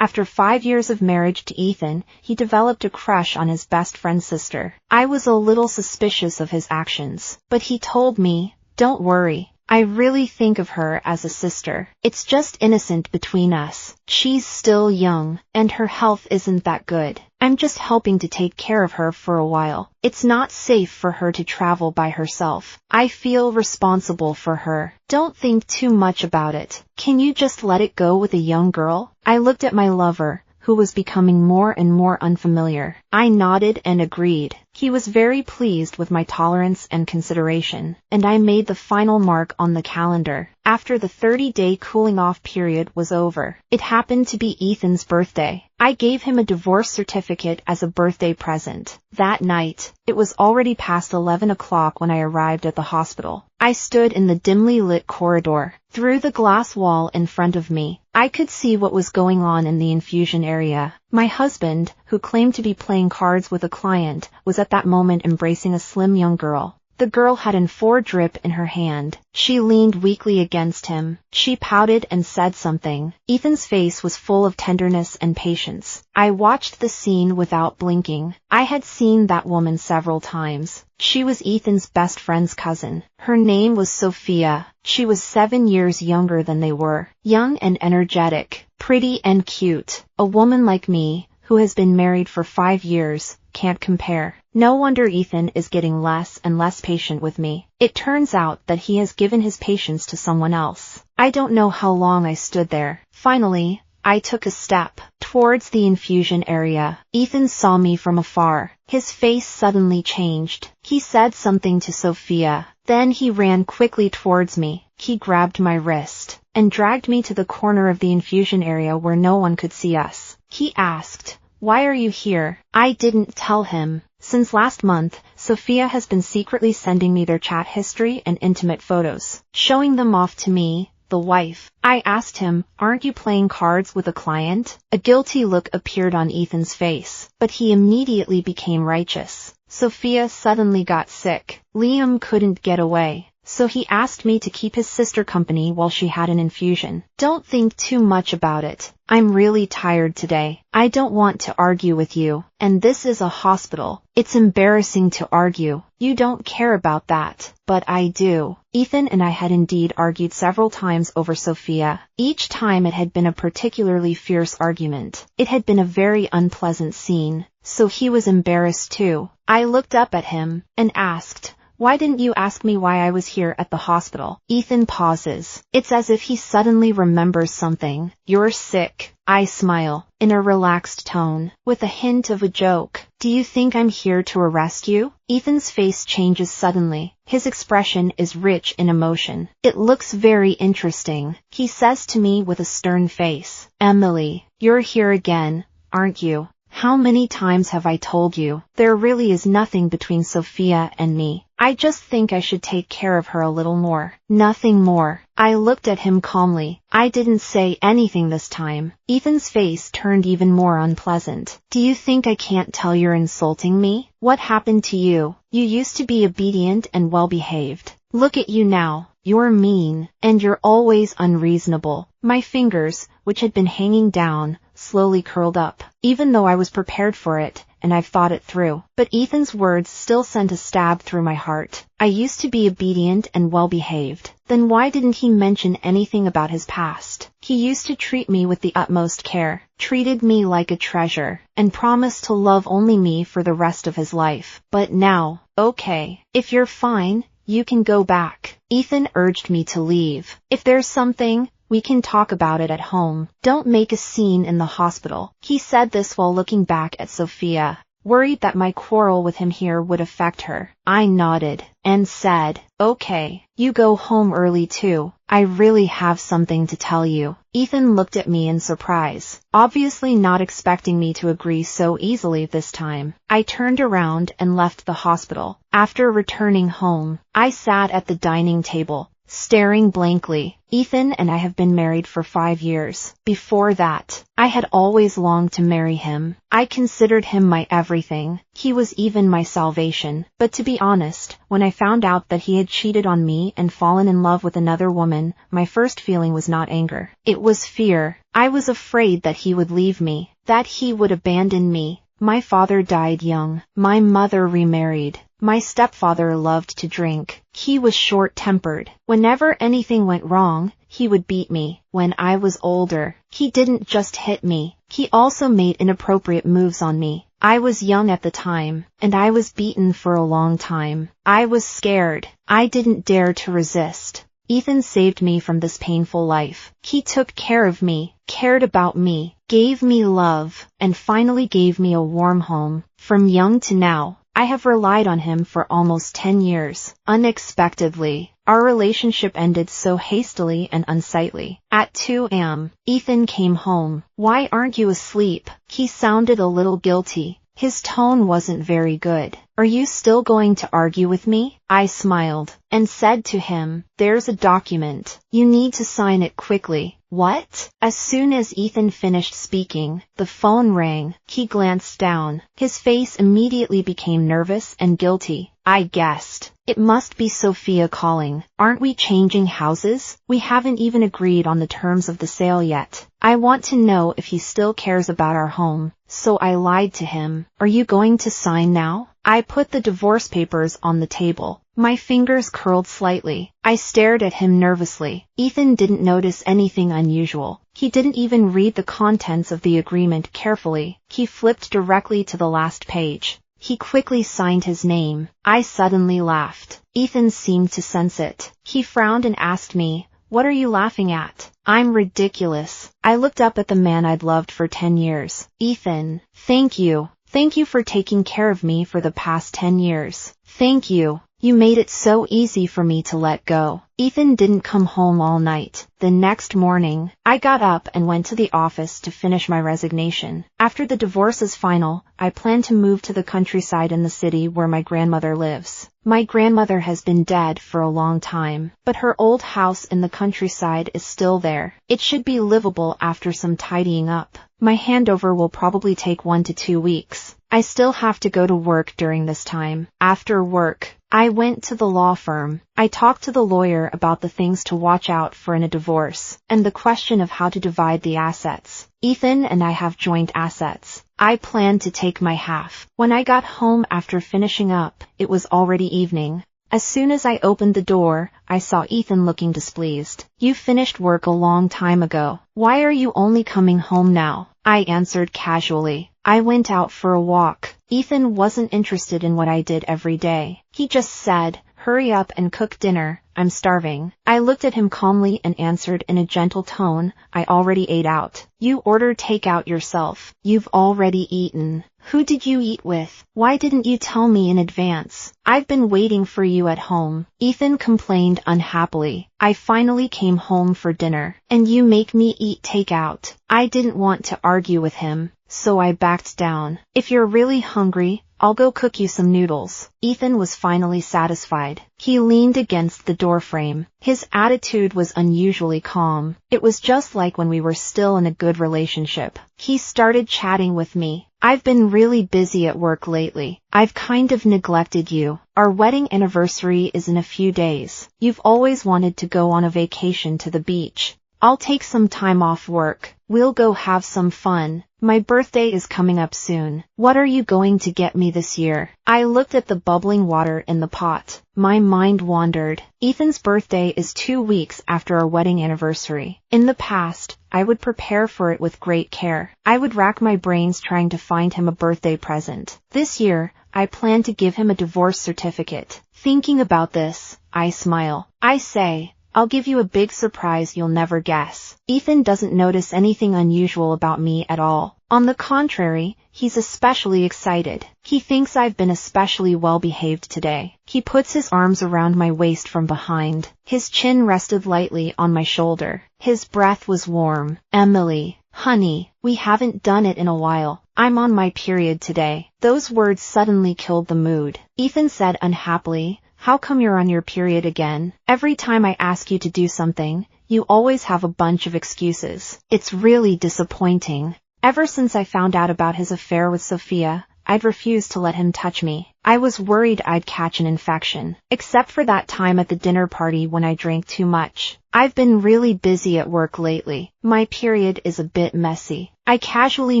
After 5 years of marriage to Ethan, he developed a crush on his best friend's sister. I was a little suspicious of his actions, but he told me, "Don't worry. I really think of her as a sister. It's just innocent between us. She's still young, and her health isn't that good. I'm just helping to take care of her for a while. It's not safe for her to travel by herself. I feel responsible for her. Don't think too much about it. Can you just let it go with a young girl?" I looked at my lover, who was becoming more and more unfamiliar. I nodded and agreed. He was very pleased with my tolerance and consideration, and I made the final mark on the calendar. After the 30-day cooling-off period was over, it happened to be Ethan's birthday. I gave him a divorce certificate as a birthday present. That night, it was already past 11 o'clock when I arrived at the hospital. I stood in the dimly lit corridor. Through the glass wall in front of me, I could see what was going on in the infusion area. My husband, who claimed to be playing cards with a client, was at that moment embracing a slim young girl. The girl had an 4-drip in her hand. She leaned weakly against him. She pouted and said something. Ethan's face was full of tenderness and patience. I watched the scene without blinking. I had seen that woman several times. She was Ethan's best friend's cousin. Her name was Sophia. She was 7 years younger than they were. Young and energetic, pretty and cute. A woman like me, who has been married for 5 years, can't compare. No wonder Ethan is getting less and less patient with me. It turns out that he has given his patience to someone else. I don't know how long I stood there. Finally, I took a step towards the infusion area. Ethan saw me from afar. His face suddenly changed. He said something to Sophia. Then he ran quickly towards me. He grabbed my wrist and dragged me to the corner of the infusion area where no one could see us. He asked, "Why are you here?" I didn't tell him. Since last month, Sophia has been secretly sending me their chat history and intimate photos, showing them off to me, the wife. I asked him, "Aren't you playing cards with a client?" A guilty look appeared on Ethan's face, but he immediately became righteous. Sophia suddenly got sick. Liam couldn't get away, so he asked me to keep his sister company while she had an infusion. Don't think too much about it. I'm really tired today. I don't want to argue with you, and this is a hospital. It's embarrassing to argue. You don't care about that, but I do. Ethan and I had indeed argued several times over Sophia. Each time it had been a particularly fierce argument. It had been a very unpleasant scene, so he was embarrassed too. I looked up at him and asked, "Why didn't you ask me why I was here at the hospital?" Ethan pauses. It's as if he suddenly remembers something. "You're sick." I smile, in a relaxed tone, with a hint of a joke. "Do you think I'm here to arrest you?" Ethan's face changes suddenly. His expression is rich in emotion. It looks very interesting. He says to me with a stern face, "Emily, you're here again, aren't you? How many times have I told you? There really is nothing between Sophia and me. I just think I should take care of her a little more. Nothing more." I looked at him calmly. I didn't say anything this time. Ethan's face turned even more unpleasant. "Do you think I can't tell you're insulting me? What happened to you? You used to be obedient and well-behaved. Look at you now. You're mean, and you're always unreasonable." My fingers, which had been hanging down, slowly curled up, even though I was prepared for it, and I've thought it through. But Ethan's words still sent a stab through my heart. I used to be obedient and well-behaved. Then why didn't he mention anything about his past? He used to treat me with the utmost care, treated me like a treasure, and promised to love only me for the rest of his life. But now, okay, if you're fine, you can go back. Ethan urged me to leave. "If there's something, we can talk about it at home. Don't make a scene in the hospital." He said this while looking back at Sophia, worried that my quarrel with him here would affect her. I nodded and said, "Okay, you go home early too. I really have something to tell you." Ethan looked at me in surprise, obviously not expecting me to agree so easily this time. I turned around and left the hospital. After returning home, I sat at the dining table, staring blankly. Ethan and I have been married for 5 years. Before that, I had always longed to marry him. I considered him my everything. He was even my salvation. But to be honest, when I found out that he had cheated on me and fallen in love with another woman, my first feeling was not anger. It was fear. I was afraid that he would leave me, that he would abandon me. My father died young. My mother remarried. My stepfather loved to drink. He was short-tempered. Whenever anything went wrong, he would beat me. When I was older, he didn't just hit me. He also made inappropriate moves on me. I was young at the time, and I was beaten for a long time. I was scared. I didn't dare to resist. Ethan saved me from this painful life. He took care of me, cared about me, gave me love, and finally gave me a warm home. From young to now, I have relied on him for almost 10 years. Unexpectedly, our relationship ended so hastily and unsightly. At 2 a.m., Ethan came home. "Why aren't you asleep?" He sounded a little guilty. His tone wasn't very good. "Are you still going to argue with me?" I smiled and said to him, "There's a document. You need to sign it quickly." "What?" As soon as Ethan finished speaking, the phone rang. He glanced down. His face immediately became nervous and guilty. I guessed. It must be Sophia calling. "Aren't we changing houses? We haven't even agreed on the terms of the sale yet. I want to know if he still cares about our home." So I lied to him. "Are you going to sign now?" I put the divorce papers on the table. My fingers curled slightly. I stared at him nervously. Ethan didn't notice anything unusual. He didn't even read the contents of the agreement carefully. He flipped directly to the last page. He quickly signed his name. I suddenly laughed. Ethan seemed to sense it. He frowned and asked me, "What are you laughing at?" "I'm ridiculous." I looked up at the man I'd loved for 10 years. "Ethan, thank you. Thank you for taking care of me for the past 10 years. Thank you. You made it so easy for me to let go." Ethan didn't come home all night. The next morning, I got up and went to the office to finish my resignation. After the divorce is final, I plan to move to the countryside in the city where my grandmother lives. My grandmother has been dead for a long time, but her old house in the countryside is still there. It should be livable after some tidying up. My handover will probably take 1 to 2 weeks. I still have to go to work during this time. After work, I went to the law firm. I talked to the lawyer about the things to watch out for in a divorce, and the question of how to divide the assets. Ethan and I have joint assets. I planned to take my half. When I got home after finishing up, it was already evening. As soon as I opened the door, I saw Ethan looking displeased. "You finished work a long time ago. Why are you only coming home now?" I answered casually. "I went out for a walk." Ethan wasn't interested in what I did every day. He just said, "Hurry up and cook dinner. I'm starving." I looked at him calmly and answered in a gentle tone, "I already ate out." "You ordered takeout yourself. You've already eaten." "Who did you eat with? Why didn't you tell me in advance? I've been waiting for you at home." Ethan complained unhappily. "I finally came home for dinner, and you make me eat takeout." I didn't want to argue with him, so I backed down. "If you're really hungry, I'll go cook you some noodles." Ethan was finally satisfied. He leaned against the doorframe. His attitude was unusually calm. It was just like when we were still in a good relationship. He started chatting with me. "I've been really busy at work lately. I've kind of neglected you. Our wedding anniversary is in a few days. You've always wanted to go on a vacation to the beach. I'll take some time off work. We'll go have some fun. My birthday is coming up soon. What are you going to get me this year?" I looked at the bubbling water in the pot. My mind wandered. Ethan's birthday is 2 weeks after our wedding anniversary. In the past, I would prepare for it with great care. I would rack my brains trying to find him a birthday present. This year, I plan to give him a divorce certificate. Thinking about this, I smile. I say, "I'll give you a big surprise you'll never guess." Ethan doesn't notice anything unusual about me at all. On the contrary, he's especially excited. He thinks I've been especially well-behaved today. He puts his arms around my waist from behind. His chin rested lightly on my shoulder. His breath was warm. "Emily, honey, we haven't done it in a while. I'm on my period today." Those words suddenly killed the mood. Ethan said unhappily, how come you're on your period again? Every time I ask you to do something, you always have a bunch of excuses. It's really disappointing. Ever since I found out about his affair with Sophia, I'd refused to let him touch me. I was worried I'd catch an infection, except for that time at the dinner party when I drank too much. I've been really busy at work lately. My period is a bit messy. I casually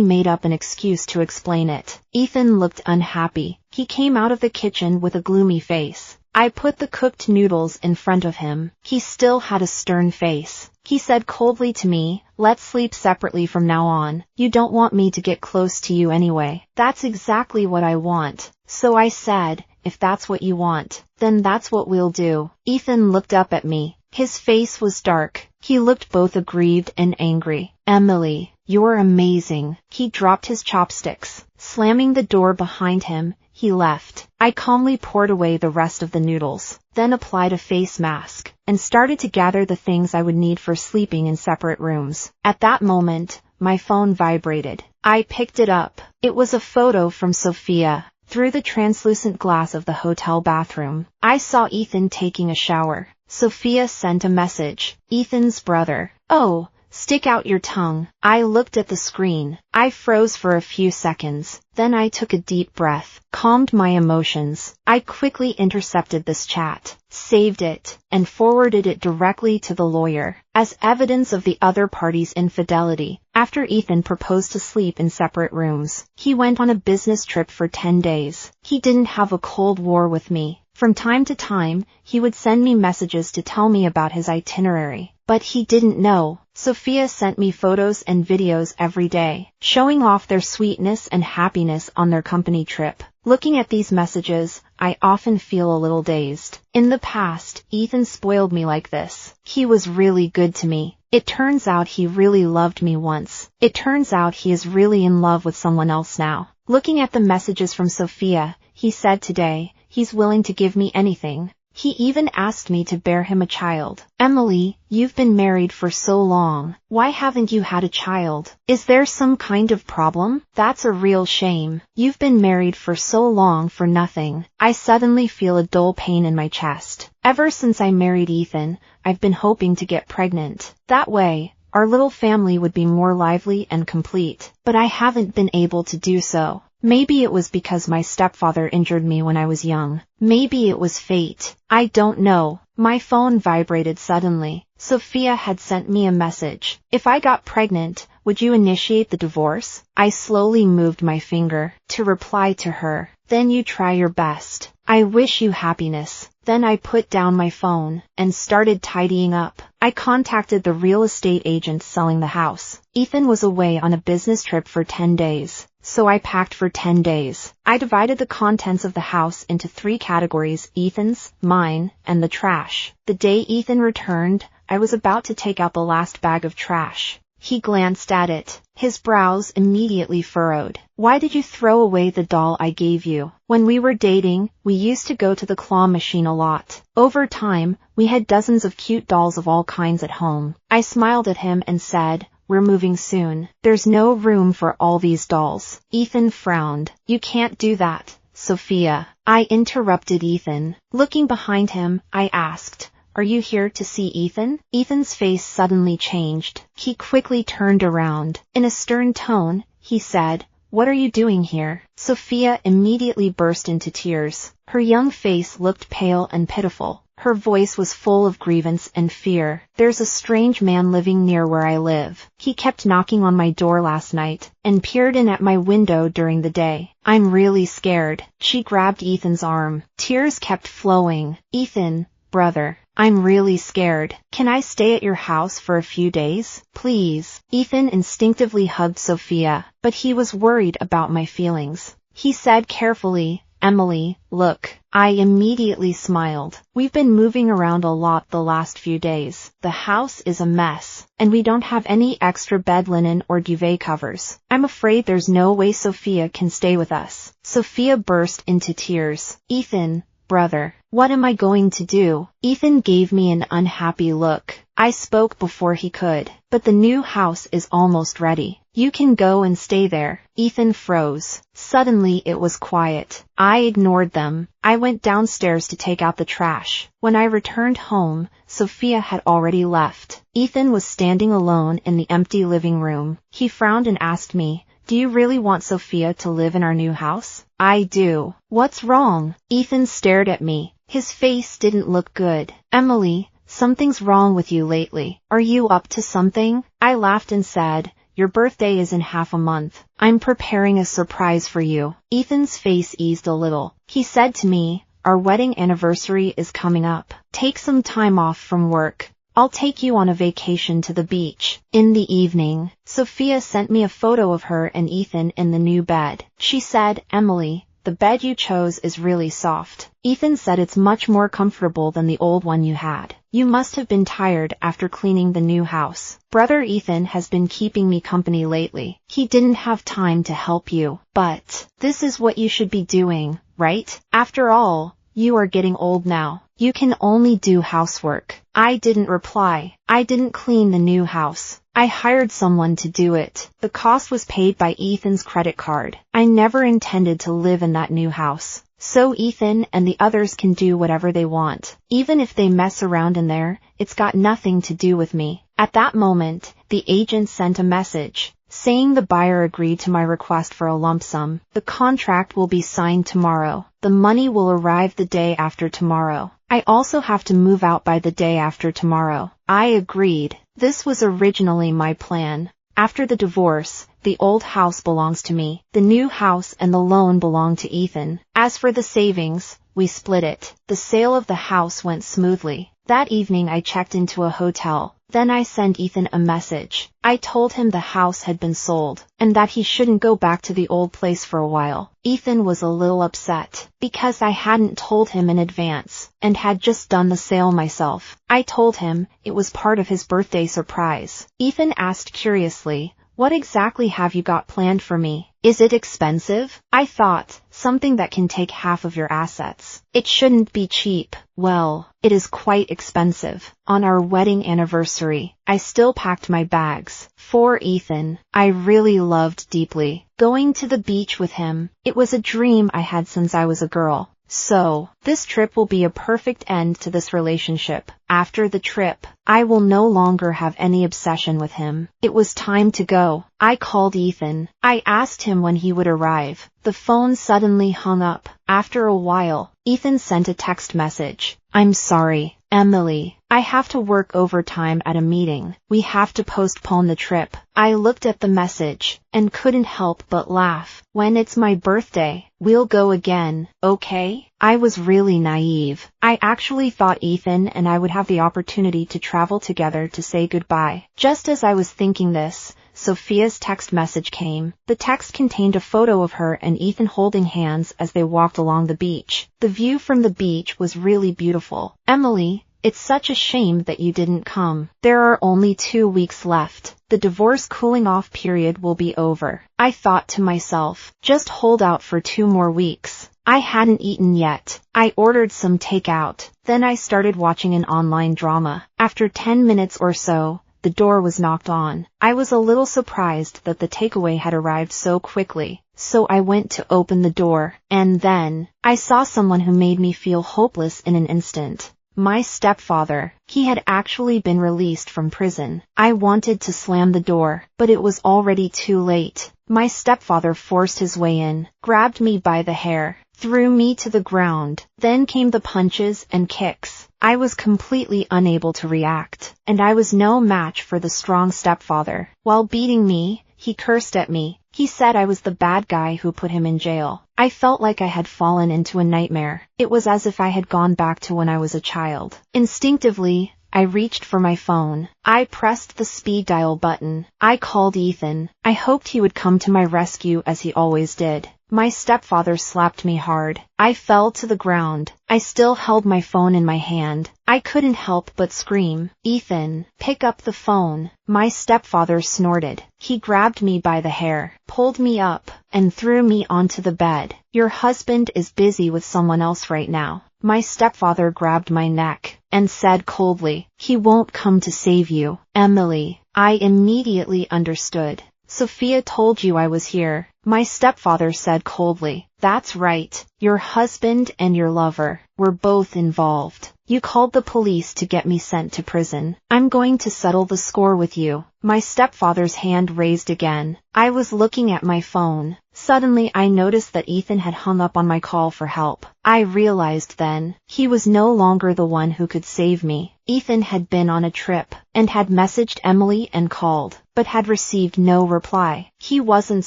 made up an excuse to explain it. Ethan looked unhappy. He came out of the kitchen with a gloomy face. I put the cooked noodles in front of him. He still had a stern face. He said coldly to me, "Let's sleep separately from now on. You don't want me to get close to you anyway." That's exactly what I want. So I said, "If that's what you want, then that's what we'll do." Ethan looked up at me. His face was dark. He looked both aggrieved and angry. "Emily, you're amazing." He dropped his chopsticks. Slamming the door behind him, he left. I calmly poured away the rest of the noodles, then applied a face mask, and started to gather the things I would need for sleeping in separate rooms. At that moment, my phone vibrated. I picked it up. It was a photo from Sophia. Through the translucent glass of the hotel bathroom, I saw Ethan taking a shower. Sophia sent a message. "Ethan's brother. Oh, stick out your tongue." I looked at the screen. I froze for a few seconds. Then I took a deep breath, calmed my emotions. I quickly intercepted this chat, saved it, and forwarded it directly to the lawyer, as evidence of the other party's infidelity. After Ethan proposed to sleep in separate rooms, he went on a business trip for 10 days. He didn't have a cold war with me. From time to time, he would send me messages to tell me about his itinerary. But he didn't know. Sophia sent me photos and videos every day, showing off their sweetness and happiness on their company trip. Looking at these messages, I often feel a little dazed. In the past, Ethan spoiled me like this. He was really good to me. It turns out he really loved me once. It turns out he is really in love with someone else now. Looking at the messages from Sophia, he said today, he's willing to give me anything. He even asked me to bear him a child. "Emily, you've been married for so long. Why haven't you had a child? Is there some kind of problem? That's a real shame. You've been married for so long for nothing." I suddenly feel a dull pain in my chest. Ever since I married Ethan, I've been hoping to get pregnant. That way, our little family would be more lively and complete. But I haven't been able to do so. Maybe it was because my stepfather injured me when I was young. Maybe it was fate. I don't know. My phone vibrated suddenly. Sophia had sent me a message. "If I got pregnant, would you initiate the divorce?" I slowly moved my finger to reply to her. "Then you try your best. I wish you happiness." Then I put down my phone and started tidying up. I contacted the real estate agent selling the house. Ethan was away on a business trip for 10 days. So I packed for 10 days. I divided the contents of the house into 3 categories: Ethan's, mine, and the trash. The day Ethan returned, I was about to take out the last bag of trash. He glanced at it. His brows immediately furrowed. "Why did you throw away the doll I gave you? When we were dating, we used to go to the claw machine a lot. Over time, we had dozens of cute dolls of all kinds at home." I smiled at him and said, "We're moving soon. There's no room for all these dolls." Ethan frowned. "You can't do that, Sophia." I interrupted Ethan. Looking behind him, I asked, "Are you here to see Ethan?" Ethan's face suddenly changed. He quickly turned around. In a stern tone, he said, "What are you doing here?" Sophia immediately burst into tears. Her young face looked pale and pitiful. Her voice was full of grievance and fear. "There's a strange man living near where I live. He kept knocking on my door last night, and peered in at my window during the day. I'm really scared." She grabbed Ethan's arm. Tears kept flowing. "Ethan, brother, I'm really scared. Can I stay at your house for a few days? Please." Ethan instinctively hugged Sophia, but he was worried about my feelings. He said carefully, "Emily, look." I immediately smiled. "We've been moving around a lot the last few days. The house is a mess, and we don't have any extra bed linen or duvet covers. I'm afraid there's no way Sophia can stay with us." Sophia burst into tears. "Ethan, brother, What am I going to do? Ethan gave me an unhappy look. I spoke before he could. But the new house is almost ready. You can go and stay there. Ethan froze. Suddenly it was quiet. I ignored them. I went downstairs to take out the trash. When I returned home, Sophia had already left. Ethan was standing alone in the empty living room. He frowned and asked me, "Do you really want Sophia to live in our new house?" "I do." "What's wrong?" Ethan stared at me. His face didn't look good. "Emily, something's wrong with you lately. Are you up to something?" I laughed and said, "Your birthday is in half a month. I'm preparing a surprise for you." Ethan's face eased a little. He said to me, "Our wedding anniversary is coming up. Take some time off from work. I'll take you on a vacation to the beach." In the evening, Sophia sent me a photo of her and Ethan in the new bed. She said, "Emily, the bed you chose is really soft. Ethan said it's much more comfortable than the old one you had. You must have been tired after cleaning the new house. Brother Ethan has been keeping me company lately. He didn't have time to help you. But this is what you should be doing, right? After all, you are getting old now. You can only do housework." I didn't reply. I didn't clean the new house. I hired someone to do it. The cost was paid by Ethan's credit card. I never intended to live in that new house. So Ethan and the others can do whatever they want. Even if they mess around in there, it's got nothing to do with me. At that moment, the agent sent a message saying the buyer agreed to my request for a lump sum. The contract will be signed tomorrow. The money will arrive the day after tomorrow. I also have to move out by the day after tomorrow. I agreed. This was originally my plan. After the divorce, the old house belongs to me. The new house and the loan belong to Ethan. As for the savings, we split it. The sale of the house went smoothly. That evening I checked into a hotel. Then I sent Ethan a message. I told him the house had been sold, and that he shouldn't go back to the old place for a while. Ethan was a little upset, because I hadn't told him in advance, and had just done the sale myself. I told him it was part of his birthday surprise. Ethan asked curiously, "What exactly have you got planned for me? Is it expensive?" I thought, something that can take half of your assets. It shouldn't be cheap. Well, it is quite expensive. On our wedding anniversary, I still packed my bags. For Ethan, I really loved deeply going to the beach with him. It was a dream I had since I was a girl. So, this trip will be a perfect end to this relationship. After the trip, I will no longer have any obsession with him. It was time to go. I called Ethan. I asked him when he would arrive. The phone suddenly hung up. After a while, Ethan sent a text message. "I'm sorry, Emily. I have to work overtime at a meeting. We have to postpone the trip." I looked at the message and couldn't help but laugh. "When it's my birthday, we'll go again, okay?" I was really naive. I actually thought Ethan and I would have the opportunity to travel together to say goodbye. Just as I was thinking this, Sophia's text message came. The text contained a photo of her and Ethan holding hands as they walked along the beach. The view from the beach was really beautiful. "Emily, it's such a shame that you didn't come. There are only 2 weeks left. The divorce cooling off period will be over." I thought to myself, just hold out for 2 more weeks. I hadn't eaten yet. I ordered some takeout. Then I started watching an online drama. After 10 minutes or so, the door was knocked on. I was a little surprised that the takeaway had arrived so quickly, so I went to open the door, and then I saw someone who made me feel hopeless in an instant. My stepfather. He had actually been released from prison. I wanted to slam the door, but it was already too late. My stepfather forced his way in, grabbed me by the hair, threw me to the ground. Then came the punches and kicks. I was completely unable to react, and I was no match for the strong stepfather. While beating me, he cursed at me. He said I was the bad guy who put him in jail. I felt like I had fallen into a nightmare. It was as if I had gone back to when I was a child. Instinctively, I reached for my phone. I pressed the speed dial button. I called Ethan. I hoped he would come to my rescue as he always did. My stepfather slapped me hard. I fell to the ground. I still held my phone in my hand. I couldn't help but scream, "Ethan, pick up the phone." My stepfather snorted. He grabbed me by the hair, pulled me up, and threw me onto the bed. "Your husband is busy with someone else right now. My stepfather grabbed my neck and said coldly, "He won't come to save you, Emily." I immediately understood. "Sophia told you I was here," my stepfather said coldly. "That's right. Your husband and your lover were both involved. You called the police to get me sent to prison. I'm going to settle the score with you." My stepfather's hand raised again. I was looking at my phone. Suddenly I noticed that Ethan had hung up on my call for help. I realized then, he was no longer the one who could save me. Ethan had been on a trip, and had messaged Emily and called, but had received no reply. He wasn't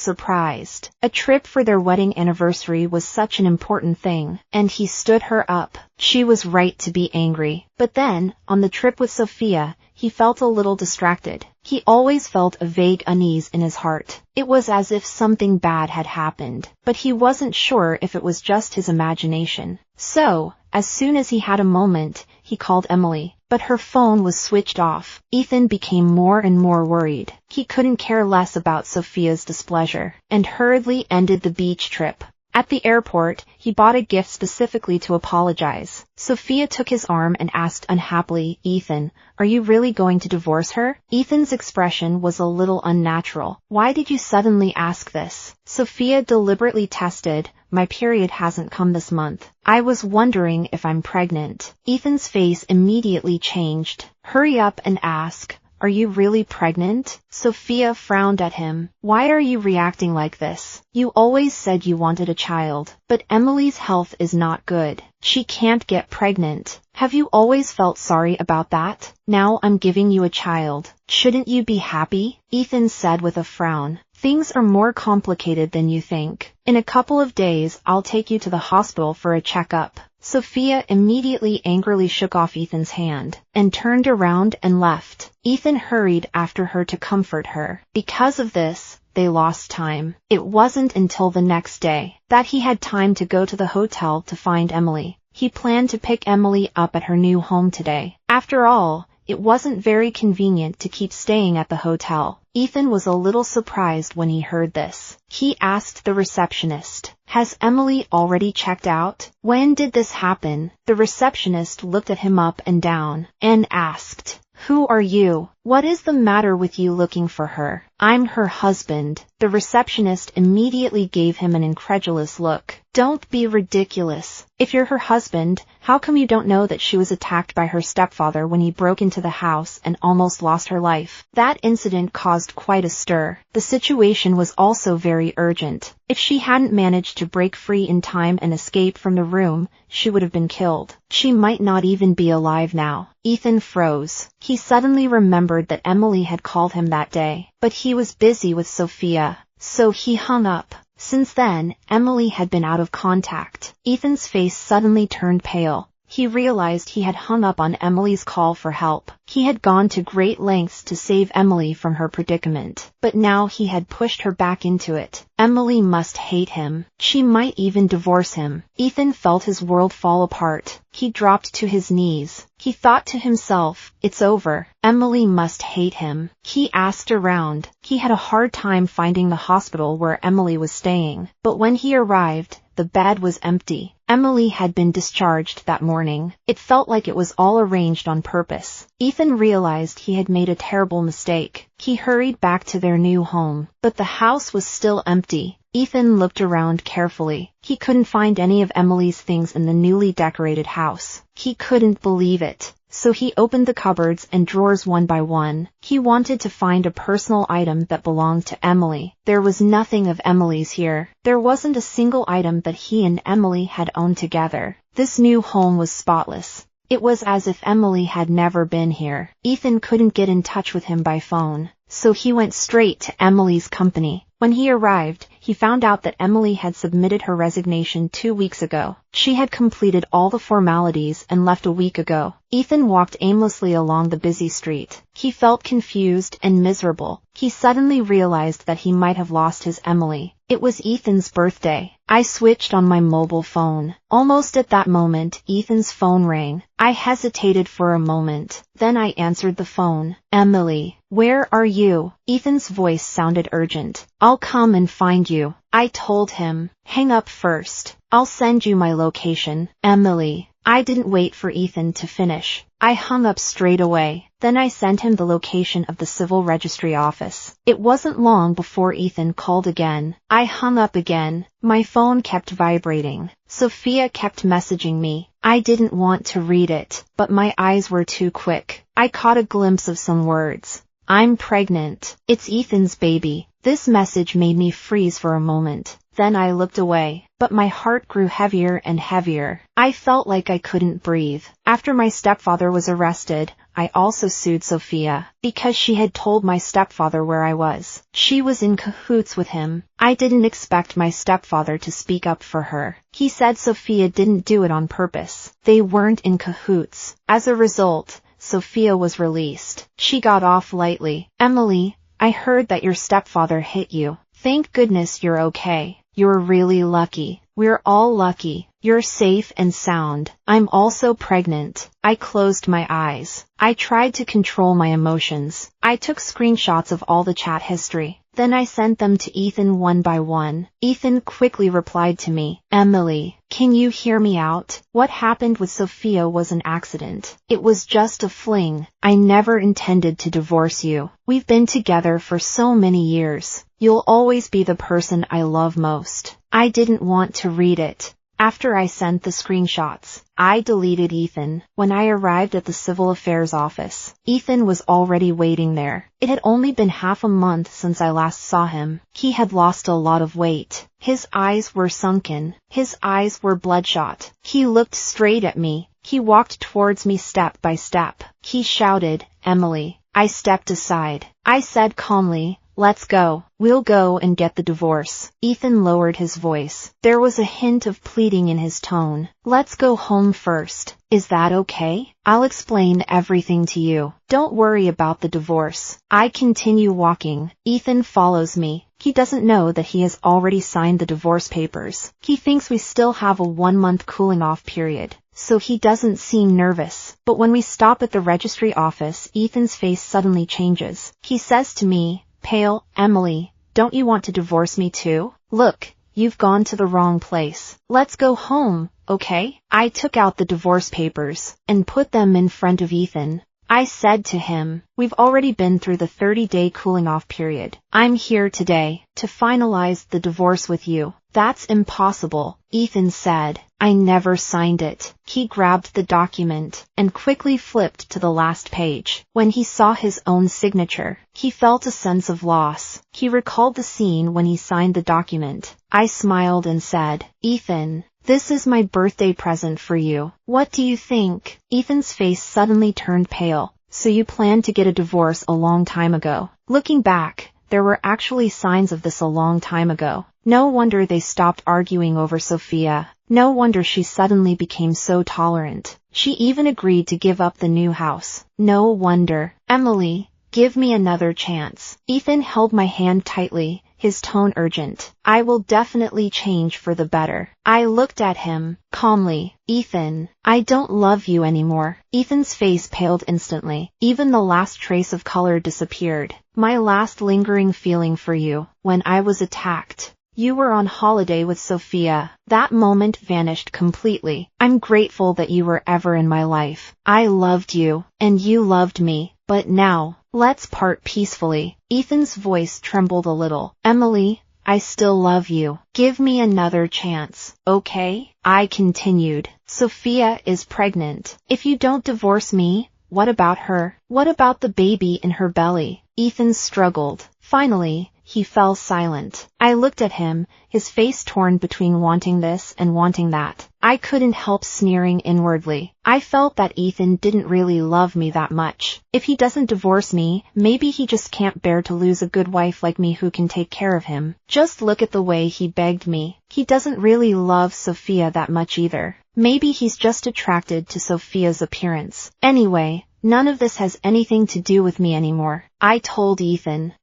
surprised. A trip for their wedding anniversary was such an important thing, and he stood her up. She was right to be angry. But then, on the trip with Sophia, he felt a little distracted. He always felt a vague unease in his heart. It was as if something bad had happened, but he wasn't sure if it was just his imagination. So, as soon as he had a moment, he called Emily, but her phone was switched off. Ethan became more and more worried. He couldn't care less about Sophia's displeasure, and hurriedly ended the beach trip. At the airport, he bought a gift specifically to apologize. Sophia took his arm and asked unhappily, "Ethan, are you really going to divorce her?" Ethan's expression was a little unnatural. "Why did you suddenly ask this?" Sophia deliberately tested, "My period hasn't come this month. I was wondering if I'm pregnant." Ethan's face immediately changed. "Hurry up and ask. Are you really pregnant?" Sophia frowned at him. "Why are you reacting like this? You always said you wanted a child, but Emily's health is not good. She can't get pregnant. Have you always felt sorry about that? Now I'm giving you a child. Shouldn't you be happy?" Ethan said with a frown. "Things are more complicated than you think. In a couple of days I'll take you to the hospital for a checkup." Sophia immediately angrily shook off Ethan's hand, and turned around and left. Ethan hurried after her to comfort her. Because of this, they lost time. It wasn't until the next day that he had time to go to the hotel to find Emily. He planned to pick Emily up at her new home today. After all, it wasn't very convenient to keep staying at the hotel. Ethan was a little surprised when he heard this. He asked the receptionist, "Has Emily already checked out? When did this happen?" The receptionist looked at him up and down, and asked, "Who are you? What is the matter with you looking for her?" "I'm her husband." The receptionist immediately gave him an incredulous look. "Don't be ridiculous. If you're her husband, how come you don't know that she was attacked by her stepfather when he broke into the house and almost lost her life?" That incident caused quite a stir. The situation was also very urgent. If she hadn't managed to break free in time and escape from the room, she would have been killed. She might not even be alive now. Ethan froze. He suddenly remembered that Emily had called him that day, but he was busy with Sophia, so he hung up. Since then, Emily had been out of contact. Ethan's face suddenly turned pale. He realized he had hung up on Emily's call for help. He had gone to great lengths to save Emily from her predicament, but now he had pushed her back into it. Emily must hate him. She might even divorce him. Ethan felt his world fall apart. He dropped to his knees. He thought to himself, "It's over. Emily must hate him." He asked around. He had a hard time finding the hospital where Emily was staying, but when he arrived, the bed was empty. Emily had been discharged that morning. It felt like it was all arranged on purpose. Ethan realized he had made a terrible mistake. He hurried back to their new home, but the house was still empty. Ethan looked around carefully. He couldn't find any of Emily's things in the newly decorated house. He couldn't believe it. So he opened the cupboards and drawers one by one. He wanted to find a personal item that belonged to Emily. There was nothing of Emily's here. There wasn't a single item that he and Emily had owned together. This new home was spotless. It was as if Emily had never been here. Ethan couldn't get in touch with him by phone, so he went straight to Emily's company. When he arrived, he found out that Emily had submitted her resignation 2 weeks ago. She had completed all the formalities and left a week ago. Ethan walked aimlessly along the busy street. He felt confused and miserable. He suddenly realized that he might have lost his Emily. It was Ethan's birthday. I switched on my mobile phone. Almost at that moment, Ethan's phone rang. I hesitated for a moment. Then I answered the phone. "Emily, where are you?" Ethan's voice sounded urgent. "I'll come and find you." I told him. "Hang up first. I'll send you my location." "Emily, I didn't wait for Ethan to finish. I hung up straight away. Then I sent him the location of the civil registry office. It wasn't long before Ethan called again. I hung up again. My phone kept vibrating. Sophia kept messaging me. I didn't want to read it, but my eyes were too quick. I caught a glimpse of some words. I'm pregnant. It's Ethan's baby. This message made me freeze for a moment. Then I looked away, but my heart grew heavier and heavier. I felt like I couldn't breathe. After my stepfather was arrested, I also sued Sophia, because she had told my stepfather where I was. She was in cahoots with him. I didn't expect my stepfather to speak up for her. He said Sophia didn't do it on purpose. They weren't in cahoots. As a result, Sophia was released. She got off lightly. Emily, I heard that your stepfather hit you. Thank goodness you're okay. You're really lucky. We're all lucky. You're safe and sound. I'm also pregnant. I closed my eyes. I tried to control my emotions. I took screenshots of all the chat history. Then I sent them to Ethan one by one. Ethan quickly replied to me, Emily, can you hear me out? What happened with Sophia was an accident. It was just a fling. I never intended to divorce you. We've been together for so many years. You'll always be the person I love most. I didn't want to read it. After I sent the screenshots, I deleted Ethan. When I arrived at the civil affairs office, Ethan was already waiting there. It had only been half a month since I last saw him. He had lost a lot of weight. His eyes were sunken. His eyes were bloodshot. He looked straight at me. He walked towards me step by step. He shouted, Emily. I stepped aside. I said calmly, let's go. We'll go and get the divorce. Ethan lowered his voice. There was a hint of pleading in his tone. Let's go home first. Is that okay? I'll explain everything to you. Don't worry about the divorce. I continue walking. Ethan follows me. He doesn't know that he has already signed the divorce papers. He thinks we still have a 1-month cooling off period, so he doesn't seem nervous. But when we stop at the registry office, Ethan's face suddenly changes. He says to me, pale, Emily, don't you want to divorce me too? Look, you've gone to the wrong place. Let's go home, okay? I took out the divorce papers and put them in front of Ethan. I said to him, we've already been through the 30-day cooling off period. I'm here today to finalize the divorce with you. That's impossible, Ethan said. I never signed it. He grabbed the document and quickly flipped to the last page. When he saw his own signature, he felt a sense of loss. He recalled the scene when he signed the document. I smiled and said, Ethan, this is my birthday present for you. What do you think? Ethan's face suddenly turned pale. So you planned to get a divorce a long time ago. Looking back, there were actually signs of this a long time ago. No wonder they stopped arguing over Sophia. No wonder she suddenly became so tolerant. She even agreed to give up the new house. No wonder. Emily, give me another chance. Ethan held my hand tightly, his tone urgent. I will definitely change for the better. I looked at him, calmly. Ethan, I don't love you anymore. Ethan's face paled instantly. Even the last trace of color disappeared. My last lingering feeling for you, when I was attacked. You were on holiday with Sophia. That moment vanished completely. I'm grateful that you were ever in my life. I loved you, and you loved me. But now, let's part peacefully. Ethan's voice trembled a little. Emily, I still love you. Give me another chance, okay? I continued. Sophia is pregnant. If you don't divorce me, what about her? What about the baby in her belly? Ethan struggled. Finally, he fell silent. I looked at him, his face torn between wanting this and wanting that. I couldn't help sneering inwardly. I felt that Ethan didn't really love me that much. If he doesn't divorce me, maybe he just can't bear to lose a good wife like me who can take care of him. Just look at the way he begged me. He doesn't really love Sophia that much either. Maybe he's just attracted to Sophia's appearance. Anyway, none of this has anything to do with me anymore. I told Ethan,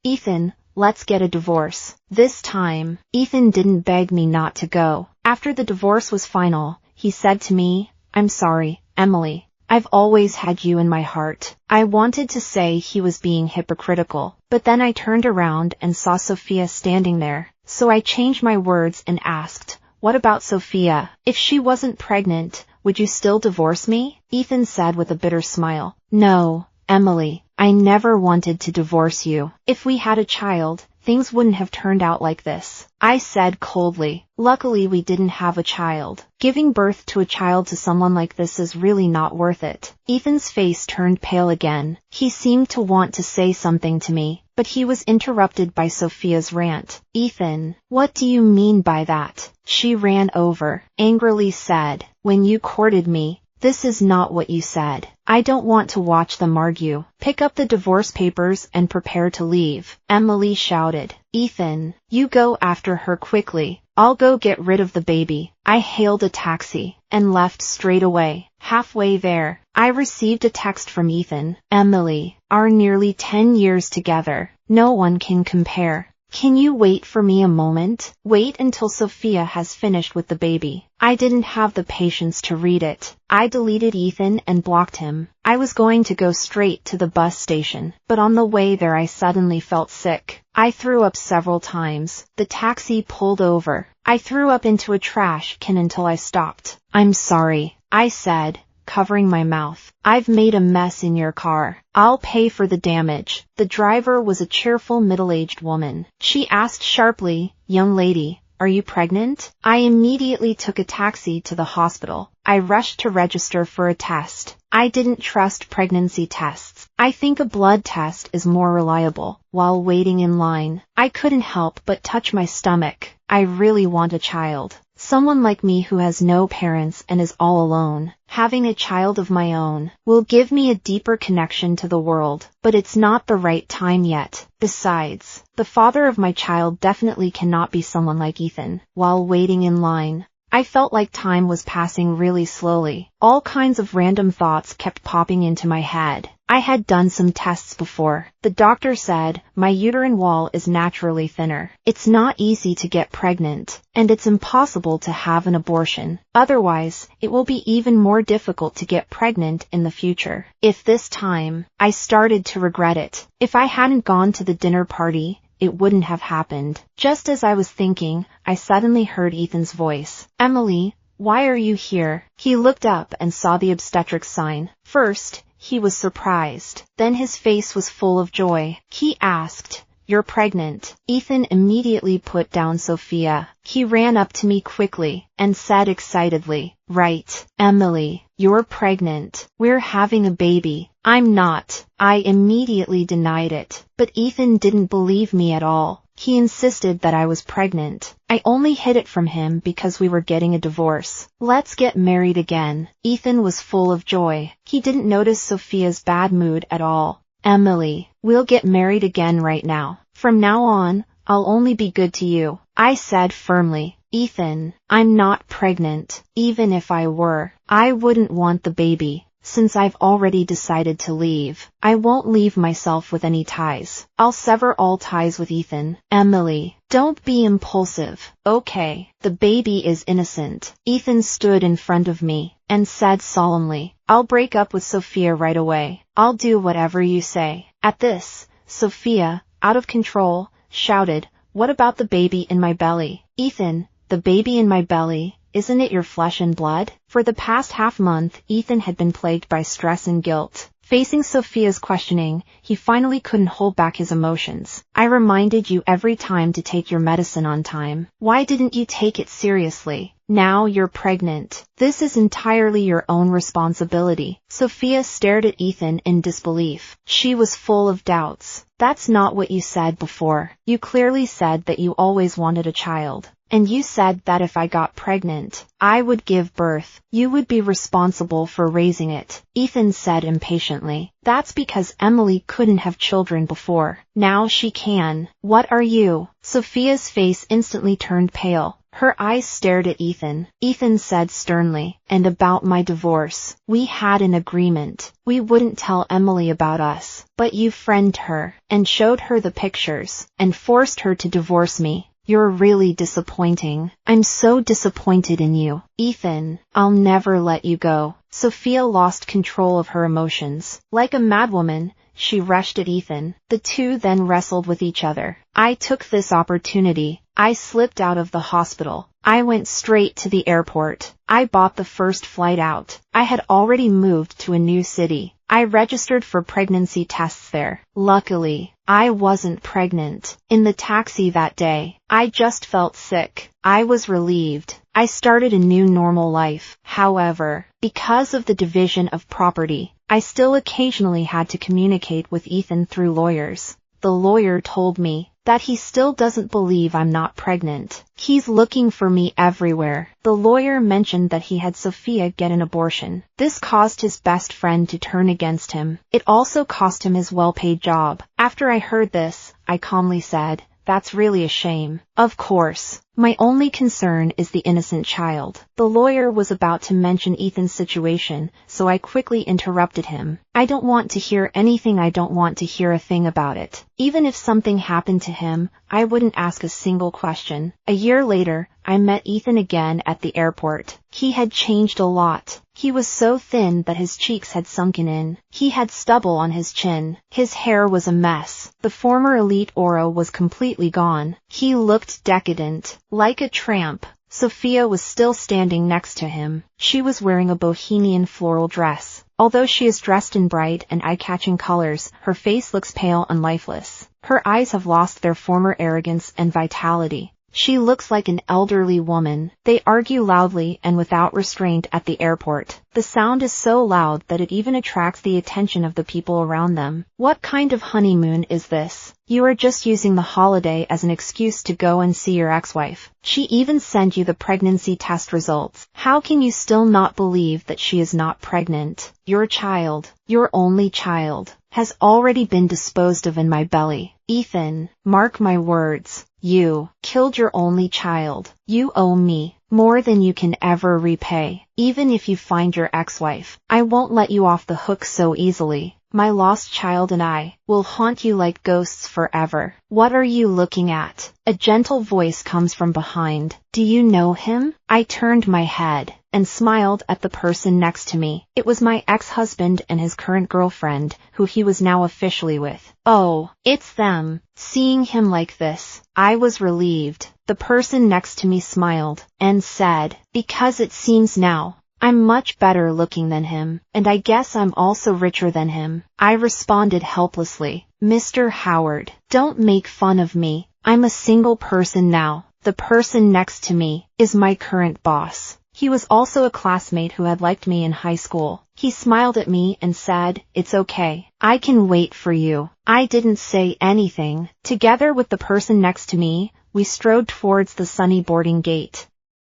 let's get a divorce. This time, Ethan didn't beg me not to go. After the divorce was final, he said to me, I'm sorry, Emily. I've always had you in my heart. I wanted to say he was being hypocritical, but then I turned around and saw Sophia standing there. So I changed my words and asked, what about Sophia? If she wasn't pregnant, would you still divorce me? Ethan said with a bitter smile. No, Emily, I never wanted to divorce you. If we had a child, things wouldn't have turned out like this, I said coldly. Luckily we didn't have a child. Giving birth to a child to someone like this is really not worth it. Ethan's face turned pale again. He seemed to want to say something to me, but he was interrupted by Sophia's rant. Ethan, what do you mean by that? She ran over, angrily said. When you courted me, this is not what you said. I don't want to watch them argue. Pick up the divorce papers and prepare to leave, Emily shouted. Ethan, you go after her quickly. I'll go get rid of the baby. I hailed a taxi and left straight away. Halfway there, I received a text from Ethan. Emily, our nearly 10 years together. No one can compare. Can you wait for me a moment? Wait until Sophia has finished with the baby. I didn't have the patience to read it. I deleted Ethan and blocked him. I was going to go straight to the bus station, but on the way there I suddenly felt sick. I threw up several times. The taxi pulled over. I threw up into a trash can until I stopped. I'm sorry, I said, covering my mouth. I've made a mess in your car. I'll pay for the damage. The driver was a cheerful middle-aged woman. She asked sharply, young lady, are you pregnant? I immediately took a taxi to the hospital. I rushed to register for a test. I didn't trust pregnancy tests. I think a blood test is more reliable. While waiting in line, I couldn't help but touch my stomach. I really want a child. Someone like me who has no parents and is all alone. Having a child of my own will give me a deeper connection to the world, but it's not the right time yet. Besides, the father of my child definitely cannot be someone like Ethan. While waiting in line, I felt like time was passing really slowly. All kinds of random thoughts kept popping into my head. I had done some tests before. The doctor said my uterine wall is naturally thinner. It's not easy to get pregnant, and it's impossible to have an abortion. Otherwise, it will be even more difficult to get pregnant in the future. If this time, I started to regret it. If I hadn't gone to the dinner party, it wouldn't have happened. Just as I was thinking, I suddenly heard Ethan's voice. Emily, why are you here? He looked up and saw the obstetrics sign. First, he was surprised. Then his face was full of joy. He asked, "You're pregnant?" Ethan immediately put down Sophia. He ran up to me quickly and said excitedly, "Right, Emily, you're pregnant. We're having a baby." I'm not. I immediately denied it. But Ethan didn't believe me at all. He insisted that I was pregnant. I only hid it from him because we were getting a divorce. Let's get married again. Ethan was full of joy. He didn't notice Sophia's bad mood at all. Emily, we'll get married again right now. From now on, I'll only be good to you, I said firmly. Ethan, I'm not pregnant. Even if I were, I wouldn't want the baby. Since I've already decided to leave, I won't leave myself with any ties. I'll sever all ties with Ethan. Emily, don't be impulsive, okay? The baby is innocent. Ethan stood in front of me and said solemnly, I'll break up with Sophia right away. I'll do whatever you say. At this, Sophia, out of control, shouted, "What about the baby in my belly?" Ethan, the baby in my belly, isn't it your flesh and blood? For the past half-month, Ethan had been plagued by stress and guilt. Facing Sophia's questioning, he finally couldn't hold back his emotions. I reminded you every time to take your medicine on time. Why didn't you take it seriously? Now you're pregnant. This is entirely your own responsibility. Sophia stared at Ethan in disbelief. She was full of doubts. That's not what you said before. You clearly said that you always wanted a child. And you said that if I got pregnant, I would give birth. You would be responsible for raising it. Ethan said impatiently. That's because Emily couldn't have children before. Now she can. What are you? Sophia's face instantly turned pale. Her eyes stared at Ethan. Ethan said sternly, and about my divorce. We had an agreement. We wouldn't tell Emily about us. But you friended her, and showed her the pictures, and forced her to divorce me. You're really disappointing. I'm so disappointed in you. Ethan, I'll never let you go. Sophia lost control of her emotions. Like a madwoman, she rushed at Ethan. The two then wrestled with each other. I took this opportunity I slipped out of the hospital. I went straight to the airport. I bought the first flight out. I had already moved to a new city. I registered for pregnancy tests there. Luckily, I wasn't pregnant. In the taxi that day, I just felt sick. I was relieved. I started a new normal life. However, because of the division of property, I still occasionally had to communicate with Ethan through lawyers. The lawyer told me that he still doesn't believe I'm not pregnant. He's looking for me everywhere. The lawyer mentioned that he had Sophia get an abortion. This caused his best friend to turn against him. It also cost him his well-paid job. After I heard this, I calmly said, "That's really a shame." Of course, my only concern is the innocent child. The lawyer was about to mention Ethan's situation, so I quickly interrupted him. I don't want to hear anything. I don't want to hear a thing about it. Even if something happened to him, I wouldn't ask a single question. A year later, I met Ethan again at the airport. He had changed a lot. He was so thin that his cheeks had sunken in. He had stubble on his chin. His hair was a mess. The former elite aura was completely gone. He looked decadent, like a tramp. Sophia was still standing next to him. She was wearing a bohemian floral dress. Although she is dressed in bright and eye-catching colors, her face looks pale and lifeless. Her eyes have lost their former arrogance and vitality. She looks like an elderly woman. They argue loudly and without restraint at the airport. The sound is so loud that it even attracts the attention of the people around them. What kind of honeymoon is this? You are just using the holiday as an excuse to go and see your ex-wife. She even sent you the pregnancy test results. How can you still not believe that she is not pregnant? Your child, your only child, has already been disposed of in my belly. Ethan, mark my words. You killed your only child. You owe me more than you can ever repay. Even if you find your ex-wife, I won't let you off the hook so easily. My lost child and I will haunt you like ghosts forever. What are you looking at? A gentle voice comes from behind. Do you know him? I turned my head and smiled at the person next to me. It was my ex-husband and his current girlfriend, who he was now officially with. Oh, it's them. Seeing him like this, I was relieved. The person next to me smiled and said, "Because it seems now I'm much better looking than him, and I guess I'm also richer than him." I responded helplessly, "Mr. Howard, don't make fun of me. I'm a single person now. The person next to me is my current boss." He was also a classmate who had liked me in high school. He smiled at me and said, "It's okay. I can wait for you." I didn't say anything. Together with the person next to me, we strode towards the sunny boarding gate.